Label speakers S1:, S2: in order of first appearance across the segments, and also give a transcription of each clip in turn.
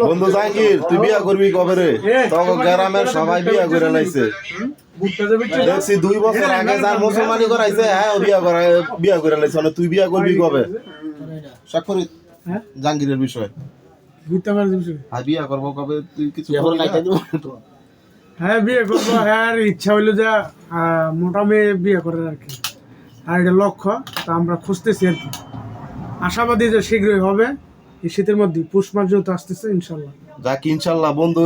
S1: বন্ধু জাহাঙ্গীর, তুই বিয়া করবি কবে রে? তখন গ্রামের সবাই বিয়া করে লাইছে। দেখছি 2 বছর আগে যার মুসলমানি করাইছে, হ্যাঁ ও বিয়া করে লাইছে। মানে তুই বিয়া করবি কবে? স্বাক্ষরিত জাহাঙ্গীরের বিষয় হ্যাঁ, বিয়া করবো কবে? তুই কিছু
S2: হ্যাঁ বিয়ে করবো। হ্যাঁ ইচ্ছা হইলো যে মোটা মেয়ে বিয়ে করার আর কি, আর এটা লক্ষ্য। তা আমরা খুঁজতেছি আর কি, আশাবাদী যে শীঘ্রই হবে এই শীতের মধ্যে। পুষ মাস যেহেতু আসতেছে ইনশাল্লাহ।
S1: যাক ইনশাল্লাহ বন্ধু,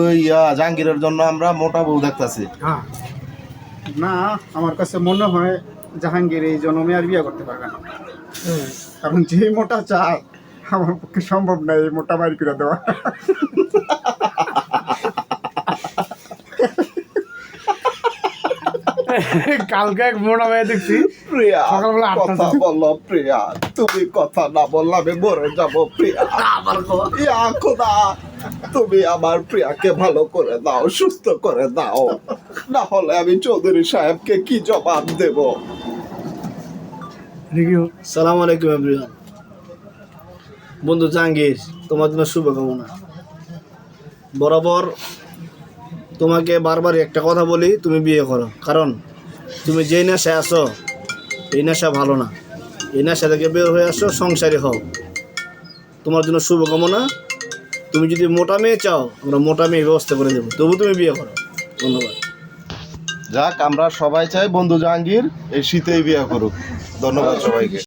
S1: জাহাঙ্গীরের জন্য আমরা মোটা বউ দেখতাছি।
S2: হ্যাঁ
S3: না, আমার কাছে মনে হয় জাহাঙ্গীর এই জন্মে আর বিয়ে করতে পারবে না, কারণ যে মোটা চায় আমার পক্ষে সম্ভব নয় এই মোটা বাড়ি করে দেওয়া।
S2: কালকে এক মোটা মেয়ে দেখছি
S1: প্রিয়া,
S2: সকালবেলা 8টা
S1: কথা বলো প্রিয়া, তুমি কথা না বললে আমি মরে যাবো প্রিয়া। ইয়া খোদা, তুমি আমার প্রিয়াকে ভালো করে দাও, সুস্থ করে দাও, না হলে আমি চৌধুরী সাহেবকে কি জবাব দেব?
S4: সালাম আলাইকুম এভরিওয়ান। বন্ধু জাহাঙ্গীর, তোমার জন্য শুভকামনা। বরাবর তোমাকে বারবার একটা কথা বলি, তুমি বিয়ে করো, কারণ তুমি যেই নেশায় আসো এই নেশা ভালো না। এই নেশা থেকে বের হয়ে আসো, সংসারী হও। তোমার জন্য শুভকামনা। তুমি যদি মোটা মেয়ে চাও, আমরা মোটা মেয়ে ব্যবস্থা করে দেবো, তবু তুমি বিয়ে করো। ধন্যবাদ।
S1: যাক, আমরা সবাই চাই বন্ধু জাহাঙ্গীর এই শীতেই বিয়ে করুক। ধন্যবাদ সবাইকে।